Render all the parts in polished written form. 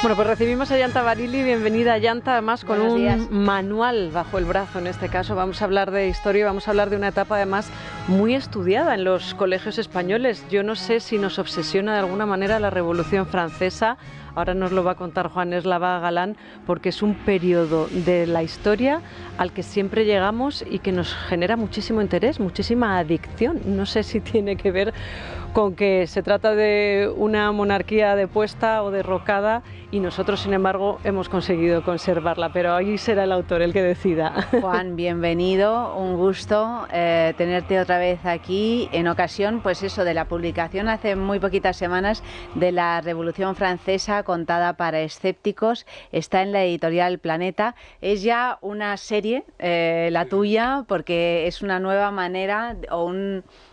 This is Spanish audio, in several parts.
Bueno, pues recibimos a Yanta Barilli. Bienvenida, Yanta, además con Buenos días. un manual bajo el brazo. En este caso vamos a hablar de historia, vamos a hablar de una etapa además muy estudiada en los colegios españoles. Yo no sé si nos obsesiona de alguna manera la Revolución Francesa. Ahora nos lo va a contar Juan Eslava Galán, porque es un periodo de la historia al que siempre llegamos y que nos genera muchísimo interés, muchísima adicción. No sé si tiene que ver con que se trata de una monarquía depuesta o derrocada y nosotros, sin embargo, hemos conseguido conservarla, pero ahí será el autor el que decida. Juan, bienvenido, un gusto tenerte otra vez aquí en ocasión, pues eso, de la publicación hace muy poquitas semanas de la Revolución Francesa contada para escépticos. Está en la editorial Planeta. Es ya una serie, la tuya, porque es una nueva manera o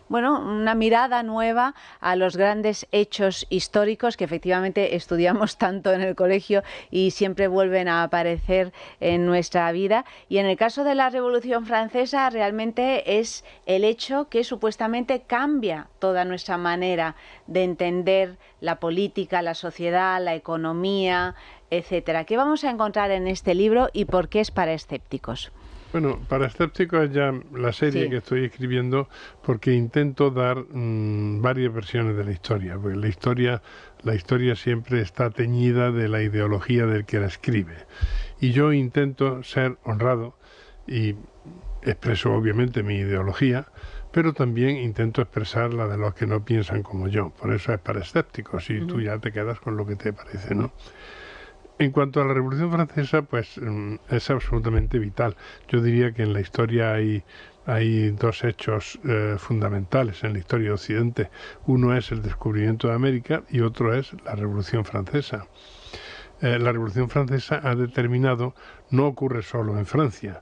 una mirada nueva a los grandes hechos históricos que efectivamente estudiamos tanto en el colegio y siempre vuelven a aparecer en nuestra vida. Y en el caso de la Revolución Francesa realmente es el hecho que supuestamente cambia toda nuestra manera de entender la política, la sociedad, la economía, etcétera. ¿Qué vamos a encontrar en este libro y por qué es para escépticos? Bueno, para escépticos es ya la serie que estoy escribiendo, porque intento dar varias versiones de la historia, porque la historia siempre está teñida de la ideología del que la escribe. Y yo intento ser honrado y expreso obviamente mi ideología, pero también intento expresar la de los que no piensan como yo. Por eso es para escépticos y tú ya te quedas con lo que te parece, ¿no? En cuanto a la Revolución Francesa, pues es absolutamente vital. Yo diría que en la historia hay dos hechos fundamentales en la historia de Occidente. Uno es el descubrimiento de América y otro es la Revolución Francesa. La Revolución Francesa ha determinado, no ocurre solo en Francia,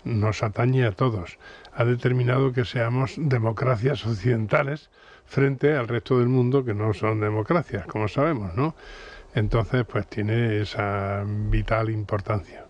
nos atañe a todos, ha determinado que seamos democracias occidentales frente al resto del mundo que no son democracias, como sabemos, ¿no? Entonces, pues tiene esa vital importancia.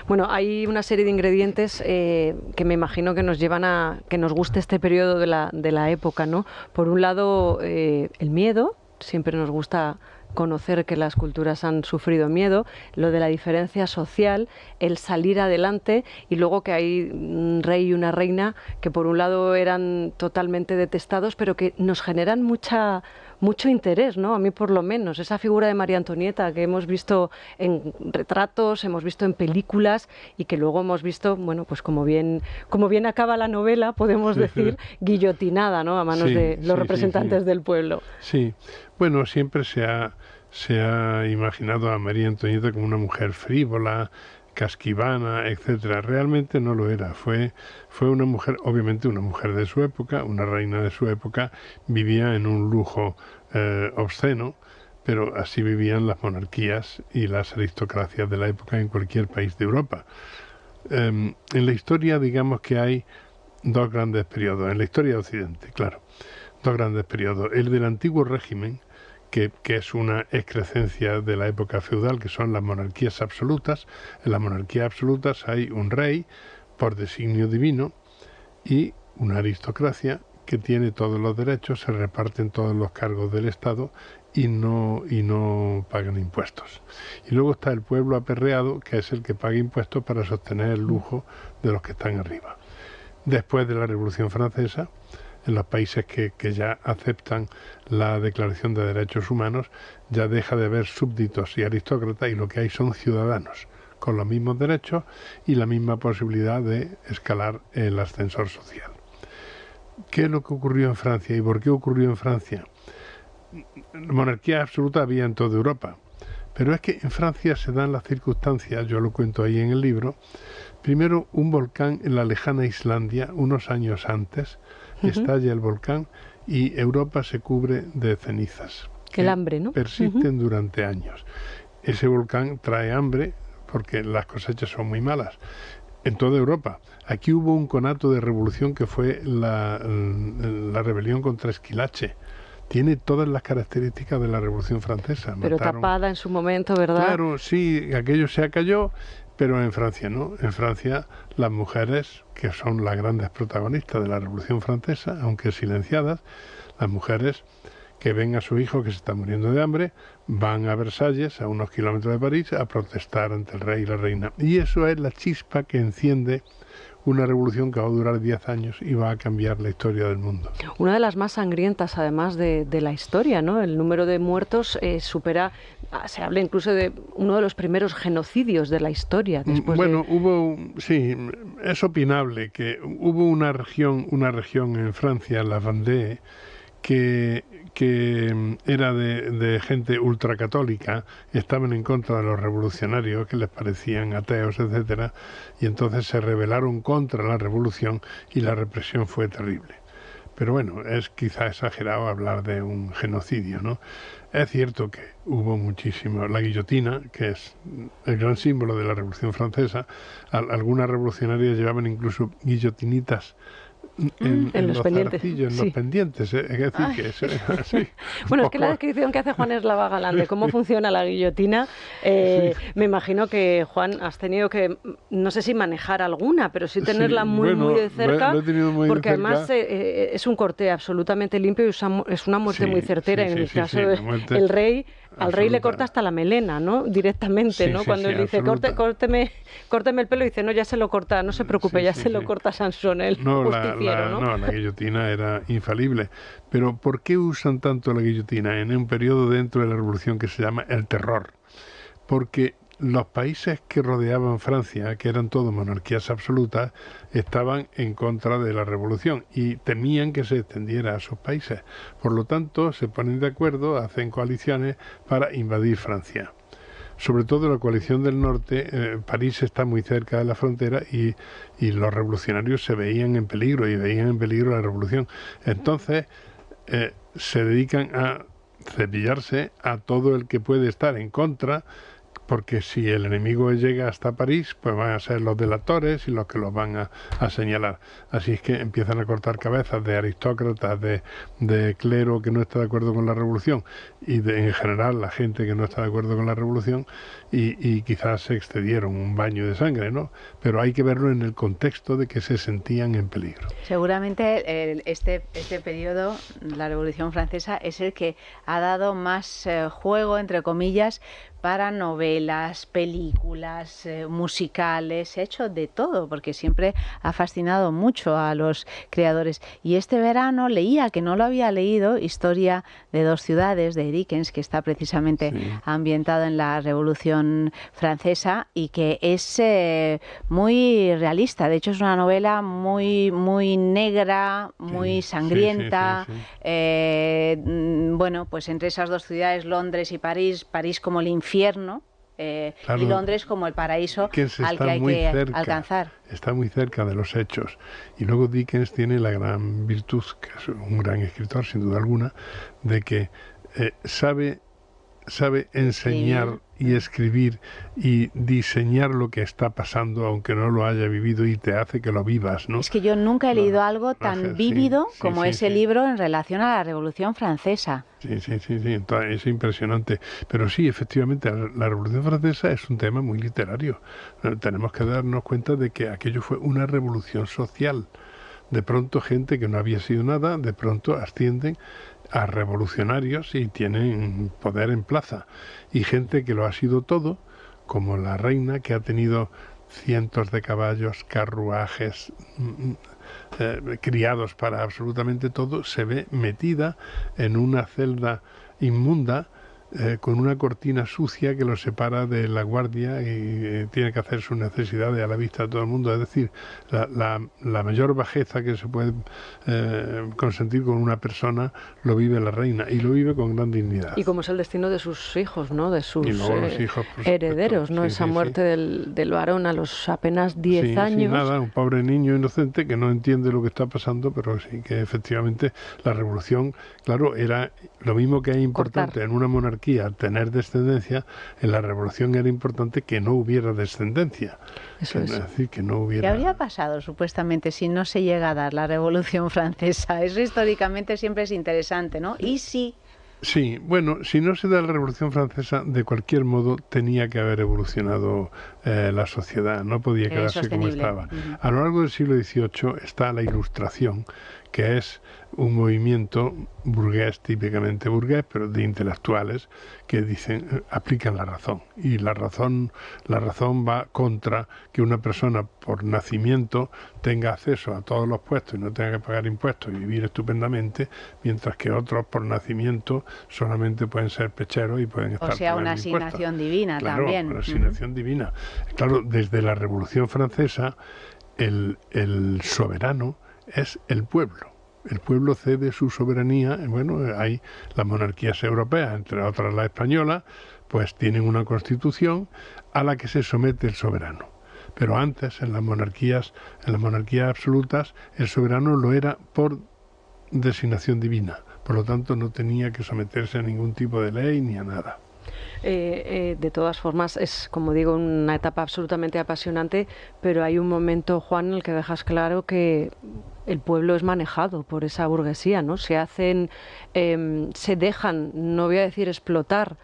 Bueno, hay una serie de ingredientes que me imagino que nos llevan a que nos guste este periodo de la época, ¿no? Por un lado, el miedo, siempre nos gusta conocer que las culturas han sufrido miedo, lo de la diferencia social, el salir adelante, y luego que hay un rey y una reina que por un lado eran totalmente detestados, pero que nos generan mucho interés, ¿no? A mí por lo menos, esa figura de María Antonieta que hemos visto en retratos, hemos visto en películas y que luego hemos visto, bueno, pues como bien acaba la novela, podemos decir, guillotinada, ¿no? A manos de los representantes del pueblo. Sí, bueno, siempre se ha imaginado a María Antonieta como una mujer frívola, casquivana, etcétera. Realmente no lo era. Fue una mujer, obviamente una mujer de su época, una reina de su época, vivía en un lujo obsceno, pero así vivían las monarquías y las aristocracias de la época en cualquier país de Europa. En la historia, digamos que hay dos grandes periodos, en la historia de Occidente, claro, dos grandes periodos. El del antiguo régimen, que es una excrescencia de la época feudal, que son las monarquías absolutas. En las monarquías absolutas hay un rey por designio divino y una aristocracia que tiene todos los derechos, se reparten todos los cargos del Estado y no pagan impuestos. Y luego está el pueblo aperreado, que es el que paga impuestos para sostener el lujo de los que están arriba. Después de la Revolución Francesa, en los países que ya aceptan la Declaración de Derechos Humanos, ya deja de haber súbditos y aristócratas y lo que hay son ciudadanos con los mismos derechos y la misma posibilidad de escalar el ascensor social. ¿Qué es lo que ocurrió en Francia y por qué ocurrió en Francia? Monarquía absoluta había en toda Europa, pero es que en Francia se dan las circunstancias, yo lo cuento ahí en el libro. Primero, un volcán en la lejana Islandia, unos años antes, estalla el volcán y Europa se cubre de cenizas. El hambre, ¿no? Persisten durante años. Ese volcán trae hambre porque las cosechas son muy malas. En toda Europa. Aquí hubo un conato de revolución que fue la rebelión contra Esquilache. Tiene todas las características de la Revolución Francesa. Pero tapada en su momento, ¿verdad? Claro, sí, aquello se acalló, pero en Francia no. En Francia las mujeres, que son las grandes protagonistas de la Revolución Francesa, aunque silenciadas, las mujeres que ven a su hijo que se está muriendo de hambre, van a Versalles, a unos kilómetros de París, a protestar ante el rey y la reina. Y eso es la chispa que enciende una revolución que va a durar 10 años y va a cambiar la historia del mundo. Una de las más sangrientas, además, de la historia, ¿no? El número de muertos supera, se habla incluso de uno de los primeros genocidios de la historia. Sí, es opinable que hubo una región en Francia, la Vendée, que era de gente ultracatólica, estaban en contra de los revolucionarios que les parecían ateos, etcétera, y entonces se rebelaron contra la revolución y la represión fue terrible. Pero bueno, es quizá exagerado hablar de un genocidio, ¿no? Es cierto que hubo muchísimo. La guillotina, que es el gran símbolo de la Revolución Francesa, algunas revolucionarias llevaban incluso guillotinitas en los pendientes, en los pendientes, es decir, que sí. Bueno, es que la descripción que hace Juan Eslava Galán de cómo funciona la guillotina, me imagino que, Juan, has tenido que, no sé si manejar alguna, pero sí tenerla muy de cerca, lo he tenido muy porque de cerca. Además es un corte absolutamente limpio y es una muerte muy certera. En el caso del rey, al rey le corta hasta la melena, ¿no? Directamente, ¿no? Cuando él dice, córteme el pelo, dice, no, ya se lo corta, no se preocupe, se lo corta Sansón, el justiciero, ¿no? La guillotina era infalible. Pero ¿por qué usan tanto la guillotina en un periodo dentro de la revolución que se llama el terror? Porque los países que rodeaban Francia, que eran todos monarquías absolutas, estaban en contra de la revolución y temían que se extendiera a sus países. Por lo tanto, se ponen de acuerdo, hacen coaliciones para invadir Francia. Sobre todo la coalición del norte, París está muy cerca de la frontera y los revolucionarios se veían en peligro y veían en peligro la revolución. Entonces se dedican a cepillarse a todo el que puede estar en contra, porque si el enemigo llega hasta París, pues van a ser los delatores y los que los van a señalar. Así es que empiezan a cortar cabezas de aristócratas, de clero que no está de acuerdo con la revolución y en general la gente que no está de acuerdo con la revolución y quizás se excedieron un baño de sangre, ¿no? Pero hay que verlo en el contexto de que se sentían en peligro. Seguramente este periodo, la Revolución Francesa, es el que ha dado más juego, entre comillas, para novelas, películas, musicales, se ha hecho de todo, porque siempre ha fascinado mucho a los creadores. Y este verano leía, que no lo había leído, Historia de dos ciudades, de Dickens, que está precisamente ambientado en la Revolución Francesa y que es muy realista. De hecho, es una novela muy negra, muy sangrienta. Bueno, pues entre esas dos ciudades, Londres y París como el infierno, y Londres como el paraíso al que hay que alcanzar. Está muy cerca de los hechos. Y luego Dickens tiene la gran virtud, que es un gran escritor sin duda alguna, de que sabe enseñar y escribir y diseñar lo que está pasando aunque no lo haya vivido y te hace que lo vivas, ¿no? Es que yo nunca he leído algo tan vívido como ese libro en relación a la Revolución Francesa. Sí, entonces, es impresionante. Pero sí, efectivamente, la Revolución Francesa es un tema muy literario. Tenemos que darnos cuenta de que aquello fue una revolución social. De pronto gente que no había sido nada, de pronto ascienden a revolucionarios y tienen poder en plaza. Y gente que lo ha sido todo, como la reina, que ha tenido cientos de caballos, carruajes, criados para absolutamente todo, se ve metida en una celda inmunda con una cortina sucia que lo separa de la guardia y tiene que hacer sus necesidades a la vista de todo el mundo. Es decir, la mayor bajeza que se puede consentir con una persona lo vive la reina y lo vive con gran dignidad. Y como es el destino de sus hijos, ¿no? De sus hijos, herederos, ¿no? Esa muerte del varón a los apenas 10 años. Nada, un pobre niño inocente que no entiende lo que está pasando, pero sí que efectivamente la revolución, claro, era lo mismo que es importante en una monarquía tener descendencia, en la revolución era importante que no hubiera descendencia. Eso es. Es decir, que no hubiera... ¿Qué habría pasado supuestamente si no se llega a dar la Revolución Francesa? Eso históricamente siempre es interesante, ¿no? ¿Y si...? Sí, bueno, si no se da la Revolución Francesa, de cualquier modo tenía que haber evolucionado la sociedad, no podía quedarse como estaba. A lo largo del siglo XVIII está la Ilustración, que es un movimiento burgués, típicamente burgués, pero de intelectuales que dicen, aplican la razón. Y la razón va contra que una persona por nacimiento tenga acceso a todos los puestos y no tenga que pagar impuestos y vivir estupendamente, mientras que otros por nacimiento solamente pueden ser pecheros y pueden estar pagando una impuestos. asignación divina, claro, también. Una asignación divina. Claro, desde la Revolución Francesa, el soberano es el pueblo. El pueblo cede su soberanía. Bueno, hay las monarquías europeas, entre otras la española, pues tienen una constitución a la que se somete el soberano. Pero antes, en las monarquías absolutas, el soberano lo era por designación divina. Por lo tanto, no tenía que someterse a ningún tipo de ley ni a nada. De todas formas, es, como digo, una etapa absolutamente apasionante, pero hay un momento, Juan, en el que dejas claro que el pueblo es manejado por esa burguesía, ¿no? Se dejan, no voy a decir explotar,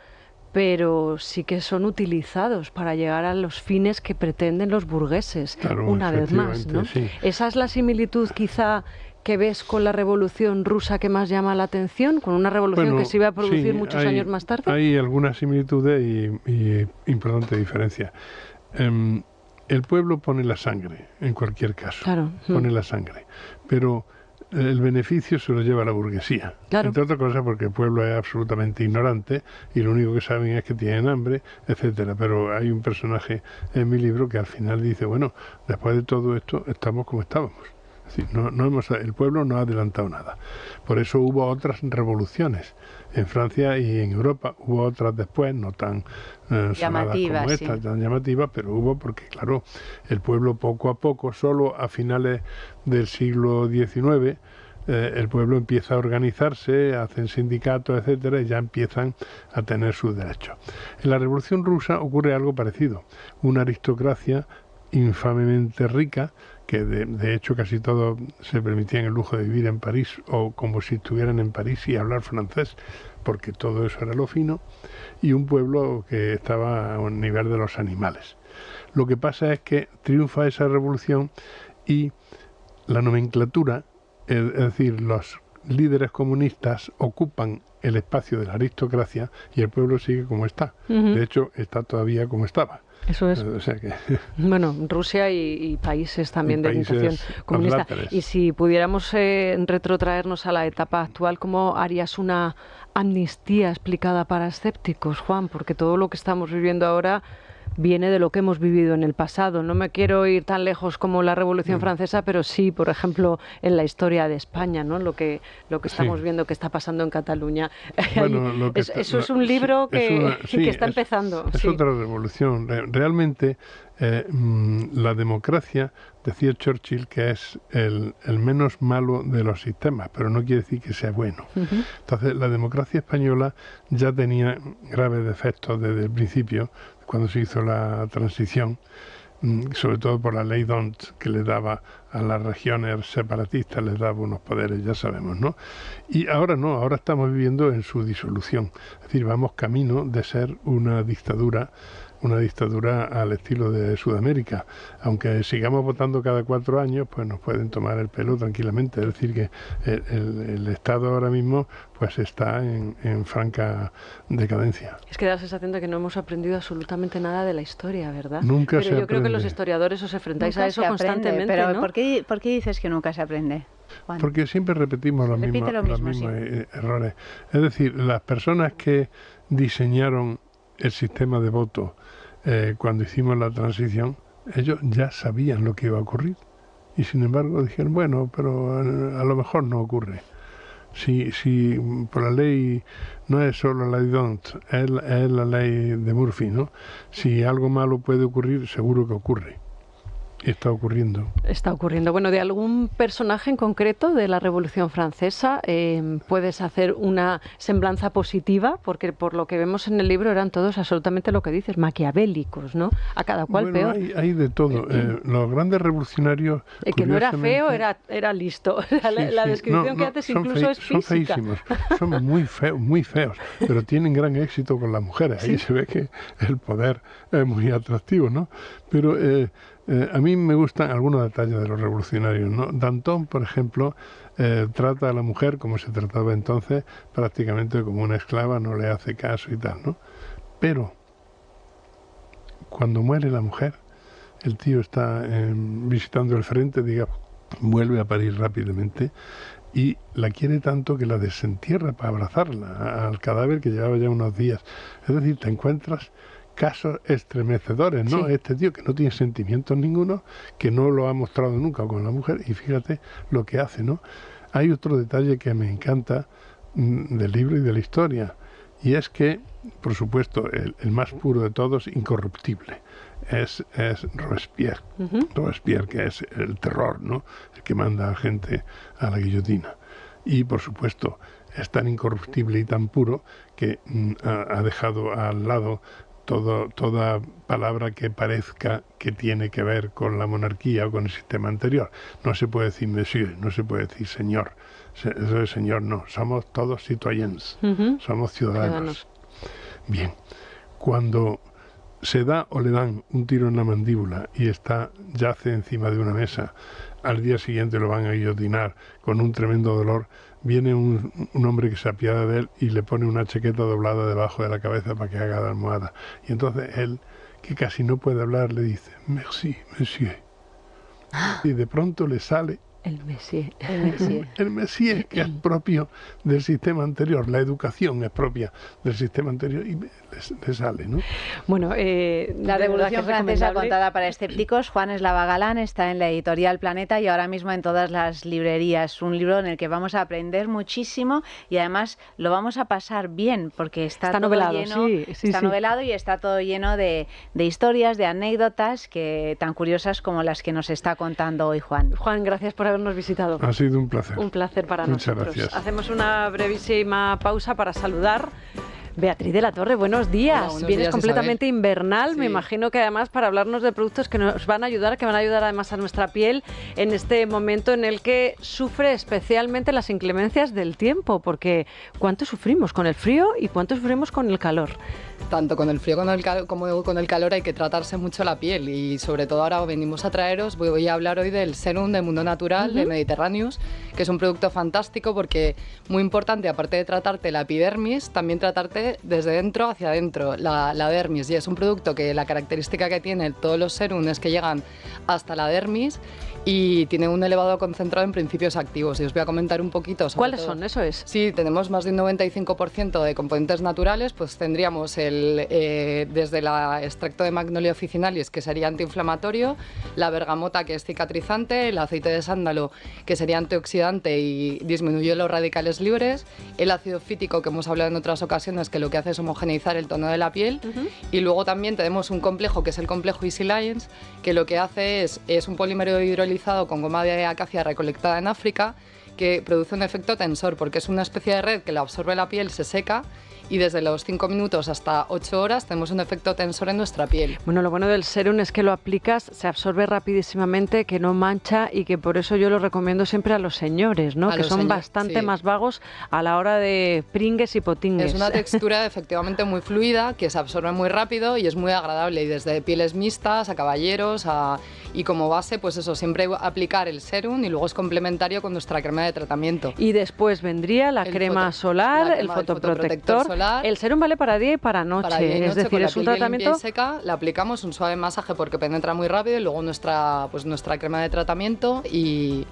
pero sí que son utilizados para llegar a los fines que pretenden los burgueses, claro, una vez más, ¿no? Sí. Esa es la similitud, quizá, que ves con la revolución rusa que más llama la atención, con una revolución que se iba a producir muchos años más tarde. Hay algunas similitudes y importantes diferencias. El pueblo pone la sangre, en cualquier caso, claro. Pone la sangre, pero el beneficio se lo lleva la burguesía, claro. Entre otras cosas porque el pueblo es absolutamente ignorante y lo único que saben es que tienen hambre, etcétera. Pero hay un personaje en mi libro que al final dice, bueno, después de todo esto estamos como estábamos. Es decir, el pueblo no ha adelantado nada. Por eso hubo otras revoluciones. En Francia y en Europa hubo otras después, no tan sonadas como esta, sí, tan llamativas, pero hubo porque, claro, el pueblo poco a poco, solo a finales del siglo XIX, el pueblo empieza a organizarse, hacen sindicatos, etcétera, y ya empiezan a tener sus derechos. En la Revolución Rusa ocurre algo parecido. Una aristocracia infamemente rica, que de hecho casi todos se permitían el lujo de vivir en París o como si estuvieran en París y hablar francés, porque todo eso era lo fino, y un pueblo que estaba a un nivel de los animales. Lo que pasa es que triunfa esa revolución y la nomenclatura, es decir, los líderes comunistas ocupan el espacio de la aristocracia y el pueblo sigue como está. Uh-huh. De hecho, está todavía como estaba. Eso es. O sea que... Bueno, Rusia y países también de orientación comunista. Y si pudiéramos retrotraernos a la etapa actual, ¿cómo harías una amnistía explicada para escépticos, Juan? Porque todo lo que estamos viviendo ahora viene de lo que hemos vivido en el pasado. No me quiero ir tan lejos como la Revolución Francesa, pero sí, por ejemplo, en la historia de España, ¿no? Lo que estamos viendo que está pasando en Cataluña. Bueno, eso es un libro que está empezando. Es otra revolución. Realmente la democracia, decía Churchill, que es el menos malo de los sistemas, pero no quiere decir que sea bueno. Uh-huh. Entonces, la democracia española ya tenía graves defectos desde el principio, cuando se hizo la transición, sobre todo por la ley D'Hondt, que le daba a las regiones separatistas, les daba unos poderes, ya sabemos, ¿no? Y ahora no, ahora estamos viviendo en su disolución. Es decir, vamos camino de ser una dictadura al estilo de Sudamérica. Aunque sigamos votando cada 4 años, pues nos pueden tomar el pelo tranquilamente. Es decir, que el Estado ahora mismo pues está en franca decadencia. Es que da la sensación de que no hemos aprendido absolutamente nada de la historia, ¿verdad? Nunca pero se yo aprende. creo que los historiadores os enfrentáis nunca a eso constantemente, pero ¿no? ¿por qué dices que nunca se aprende, Juan? Porque siempre repetimos los mismos errores. Es decir, las personas que diseñaron el sistema de voto cuando hicimos la transición, ellos ya sabían lo que iba a ocurrir y sin embargo dijeron, bueno, pero a lo mejor no ocurre. Si por la ley no es solo la ley D'Hondt, es la ley de Murphy, ¿no? Si algo malo puede ocurrir, seguro que ocurre. Está ocurriendo. Está ocurriendo. Bueno, ¿de algún personaje en concreto de la Revolución Francesa puedes hacer una semblanza positiva? Porque por lo que vemos en el libro eran todos absolutamente lo que dices, maquiavélicos, ¿no? A cada cual peor. Hay de todo. Los grandes revolucionarios... El que no era feo era listo. La descripción que haces incluso es física. Son feísimos. Son muy feos, pero tienen gran éxito con las mujeres. Ahí se ve que el poder es muy atractivo, ¿no? Pero... A mí me gustan algunos detalles de los revolucionarios, ¿no? Danton, por ejemplo, trata a la mujer como se trataba entonces, prácticamente como una esclava, no le hace caso y tal, ¿no? Pero cuando muere la mujer, el tío está visitando el frente, digamos, vuelve a París rápidamente y la quiere tanto que la desentierra para abrazarla al cadáver que llevaba ya unos días. Es decir, te encuentras casos estremecedores, ¿no? Sí. Este tío que no tiene sentimientos ninguno, que no lo ha mostrado nunca con la mujer, y fíjate lo que hace, ¿no? Hay otro detalle que me encanta del libro y de la historia, y es que, por supuesto, el más puro de todos, incorruptible, es Robespierre. Robespierre, que es el terror, ¿no? El que manda a gente a la guillotina. Y, por supuesto, es tan incorruptible y tan puro que ha dejado al lado toda palabra que parezca que tiene que ver con la monarquía o con el sistema anterior. No se puede decir monsieur, no se puede decir señor. Eso de señor no, somos todos citoyens, somos ciudadanos. Bien, cuando se da o le dan un tiro en la mandíbula y yace encima de una mesa, al día siguiente lo van a guillotinar con un tremendo dolor, viene un hombre que se apiada de él y le pone una chaqueta doblada debajo de la cabeza para que haga de almohada. Y entonces él, que casi no puede hablar, le dice, merci, monsieur. Y de pronto le sale El Messier. el Messier, que es propio del sistema anterior, la educación es propia del sistema anterior y le sale, ¿no? Bueno, la Revolución Francesa contada para escépticos, Juan Eslava Galán, está en la editorial Planeta y ahora mismo en todas las librerías. Un libro en el que vamos a aprender muchísimo y además lo vamos a pasar bien porque está todo novelado, lleno, está novelado y está todo lleno de historias, de anécdotas que tan curiosas como las que nos está contando hoy Juan. Juan, gracias por habernos visitado. Ha sido un placer. Un placer para Muchas nosotros. gracias. Hacemos una brevísima pausa para saludar. Beatriz de la Torre, buenos días. Hola, Vienes días, completamente Isabel. invernal, Sí. me imagino que además para hablarnos de productos que nos van a ayudar, además a nuestra piel en este momento en el que sufre especialmente las inclemencias del tiempo, porque ¿cuánto sufrimos con el frío y cuánto sufrimos con el calor? Tanto con el frío como con el calor hay que tratarse mucho la piel y sobre todo ahora venimos a traeros, voy a hablar hoy del Serum de Mundo Natural de Mediterraneus, que es un producto fantástico porque muy importante, aparte de tratarte la epidermis, también tratarte desde dentro hacia adentro, la dermis, y es un producto que la característica que tiene todos los serums es que llegan hasta la dermis y tiene un elevado concentrado en principios activos y os voy a comentar un poquito sobre ¿Cuáles todo. son? Eso es. Sí, tenemos más de un 95% de componentes naturales, pues tendríamos desde el extracto de Magnolia officinalis, que sería antiinflamatorio, la bergamota, que es cicatrizante, el aceite de sándalo, que sería antioxidante y disminuye los radicales libres, el ácido fítico, que hemos hablado en otras ocasiones, que lo que hace es homogeneizar el tono de la piel, y luego también tenemos un complejo, que es el complejo Easy Lions, que lo que hace es un polímero hidrolizado con goma de acacia recolectada en África, que produce un efecto tensor, porque es una especie de red que la absorbe la piel, se seca, y desde los 5 minutos hasta 8 horas tenemos un efecto tensor en nuestra piel. Bueno, lo bueno del serum es que lo aplicas, se absorbe rapidísimamente, que no mancha y que por eso yo lo recomiendo siempre a los señores, ¿no? Que son bastante más vagos a la hora de pringues y potingues. Es una textura efectivamente muy fluida, que se absorbe muy rápido y es muy agradable, y desde pieles mixtas a caballeros y como base, pues eso, siempre aplicar el serum y luego es complementario con nuestra crema de tratamiento. Y después vendría la crema solar, el fotoprotector solar. El serum vale para día y para noche, es decir, es un tratamiento seca, le aplicamos un suave masaje porque penetra muy rápido y luego nuestra crema de tratamiento y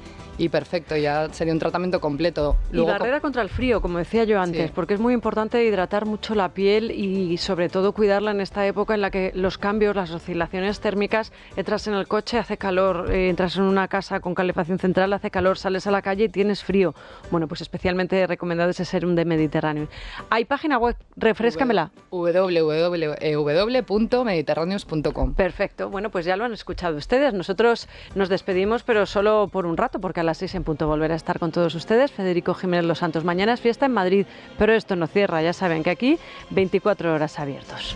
perfecto, ya sería un tratamiento completo. Luego, y barrera contra el frío, como decía yo antes, porque es muy importante hidratar mucho la piel y sobre todo cuidarla en esta época en la que los cambios, las oscilaciones térmicas, entras en el coche, hace calor, entras en una casa con calefacción central, hace calor, sales a la calle y tienes frío. Bueno, pues especialmente recomendado ese serum de Mediterráneo. ¿Hay página web? Refréscamela. www.mediterraneus.com. Perfecto, bueno, pues ya lo han escuchado ustedes. Nosotros nos despedimos, pero solo por un rato, porque a las 6 en punto volverá a estar con todos ustedes. Federico Jiménez Los Santos. Mañana es fiesta en Madrid, pero esto no cierra. Ya saben que aquí 24 horas abiertos.